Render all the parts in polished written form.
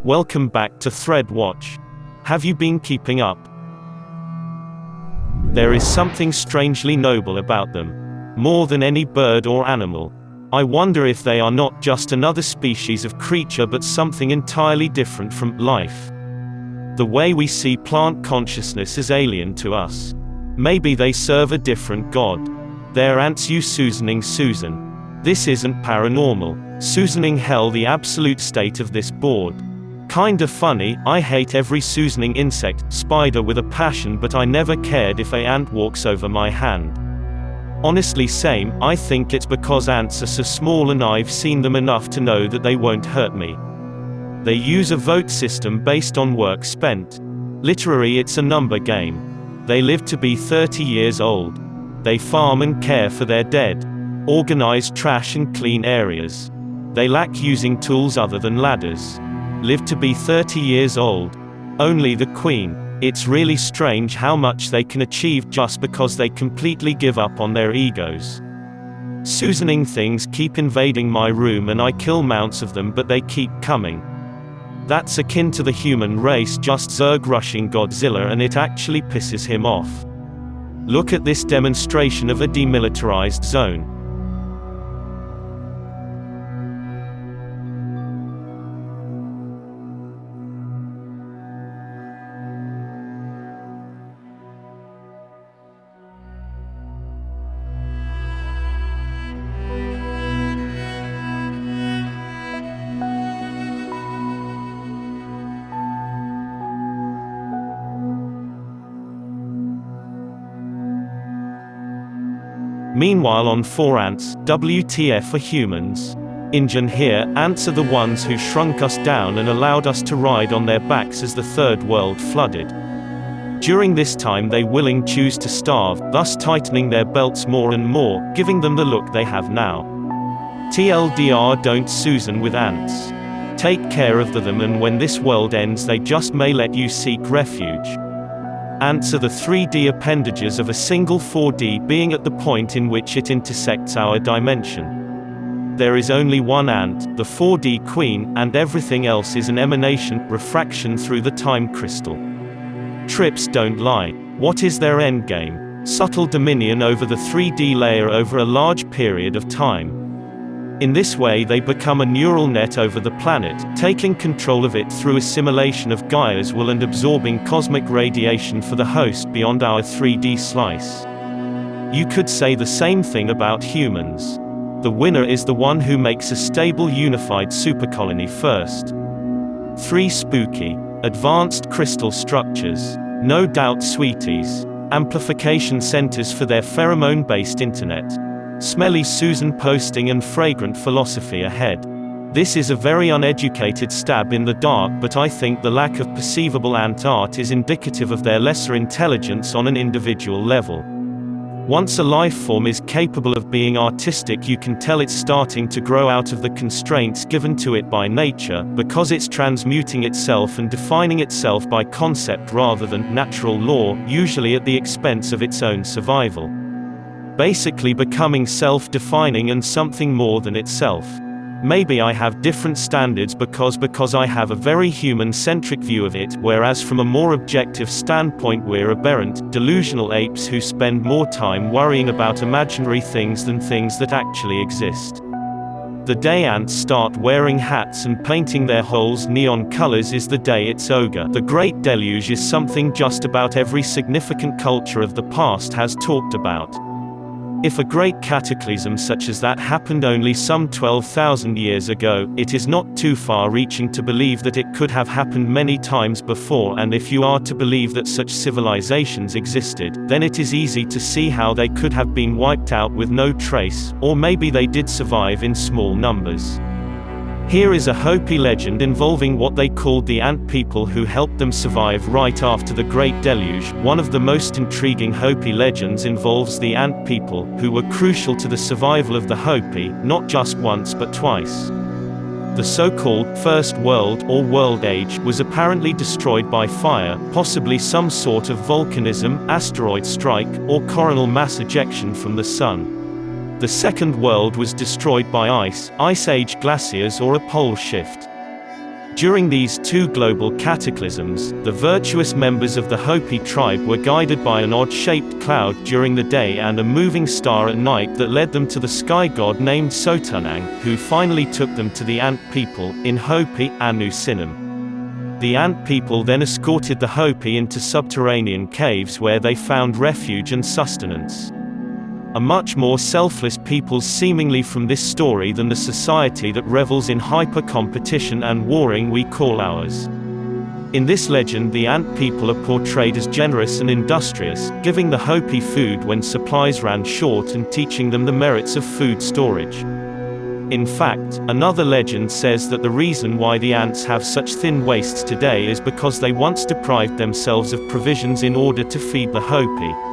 Welcome back to ThreadWatch. Have you been keeping up? There is something strangely noble about them. More than any bird or animal. I wonder if they are not just another species of creature but something entirely different from life. The way we see plant consciousness is alien to us. Maybe they serve a different god. They're ants. You Susaning Susan. This isn't paranormal. Susaning hell, the absolute state of this board. Kinda funny, I hate every Susaning insect, spider with a passion, but I never cared if a ant walks over my hand. Honestly same, I think it's because ants are so small and I've seen them enough to know that they won't hurt me. They use a vote system based on work spent. Literally it's a number game. They live to be 30 years old. They farm and care for their dead. Organize trash and clean areas. They lack using tools other than ladders. Live to be 30 years old. Only the queen. It's really strange how much they can achieve just because they completely give up on their egos. Susaning things keep invading my room and I kill mounts of them, but they keep coming. That's akin to the human race just Zerg rushing Godzilla, and it actually pisses him off. Look at this demonstration of a demilitarized zone. Meanwhile on 4 ants, WTF for humans. Engine here, ants are the ones who shrunk us down and allowed us to ride on their backs as the third world flooded. During this time they willing choose to starve, thus tightening their belts more and more, giving them the look they have now. TLDR, don't Susan with ants. Take care of them, and when this world ends they just may let you seek refuge. Ants are the 3D appendages of a single 4D being at the point in which it intersects our dimension. There is only one ant, the 4D queen, and everything else is an emanation, refraction through the time crystal. Trips don't lie. What is their endgame? Subtle dominion over the 3D layer over a large period of time. In this way they become a neural net over the planet, taking control of it through assimilation of Gaia's will and absorbing cosmic radiation for the host beyond our 3D slice. You could say the same thing about humans. The winner is the one who makes a stable unified supercolony first. 3 spooky, advanced crystal structures. No doubt sweeties. Amplification centers for their pheromone-based internet. Smelly Susan posting and fragrant philosophy ahead. This is a very uneducated stab in the dark, but I think the lack of perceivable ant art is indicative of their lesser intelligence on an individual level. Once a life form is capable of being artistic, you can tell it's starting to grow out of the constraints given to it by nature, because it's transmuting itself and defining itself by concept rather than natural law, usually at the expense of its own survival. Basically becoming self-defining and something more than itself. Maybe I have different standards because I have a very human-centric view of it, whereas from a more objective standpoint we're aberrant, delusional apes who spend more time worrying about imaginary things than things that actually exist. The day ants start wearing hats and painting their holes neon colors is the day it's ogre. The Great Deluge is something just about every significant culture of the past has talked about. If a great cataclysm such as that happened only some 12,000 years ago, it is not too far-reaching to believe that it could have happened many times before, and if you are to believe that such civilizations existed, then it is easy to see how they could have been wiped out with no trace, or maybe they did survive in small numbers. Here is a Hopi legend involving what they called the ant people who helped them survive right after the Great Deluge. One of the most intriguing Hopi legends involves the ant people, who were crucial to the survival of the Hopi, not just once but twice. The so-called First World, or World Age, was apparently destroyed by fire, possibly some sort of volcanism, asteroid strike, or coronal mass ejection from the Sun. The Second World was destroyed by ice age glaciers, or a pole shift. During these two global cataclysms, the virtuous members of the Hopi tribe were guided by an odd-shaped cloud during the day and a moving star at night that led them to the sky god named Sotunang, who finally took them to the Ant people, in Hopi, Anu Sinam. The Ant people then escorted the Hopi into subterranean caves where they found refuge and sustenance. A much more selfless people seemingly from this story than the society that revels in hyper-competition and warring we call ours. In this legend, the Ant people are portrayed as generous and industrious, giving the Hopi food when supplies ran short and teaching them the merits of food storage. In fact, another legend says that the reason why the ants have such thin waists today is because they once deprived themselves of provisions in order to feed the Hopi.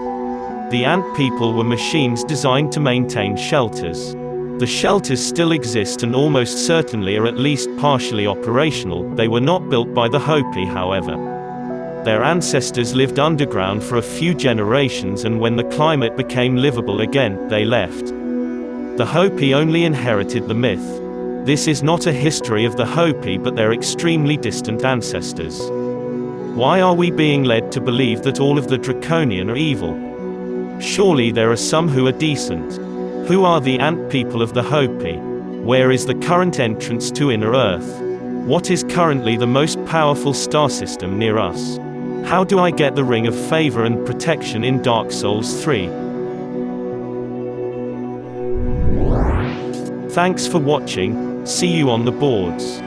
The ant people were machines designed to maintain shelters. The shelters still exist and almost certainly are at least partially operational. They were not built by the Hopi, however. Their ancestors lived underground for a few generations, and when the climate became livable again, they left. The Hopi only inherited the myth. This is not a history of the Hopi but their extremely distant ancestors. Why are we being led to believe that all of the draconian are evil? Surely there are some who are decent. Who are the ant people of the Hopi? Where is the current entrance to inner Earth? What is currently the most powerful star system near us? How do I get the Ring of Favor and Protection in Dark Souls 3? Thanks for watching. See you on the boards.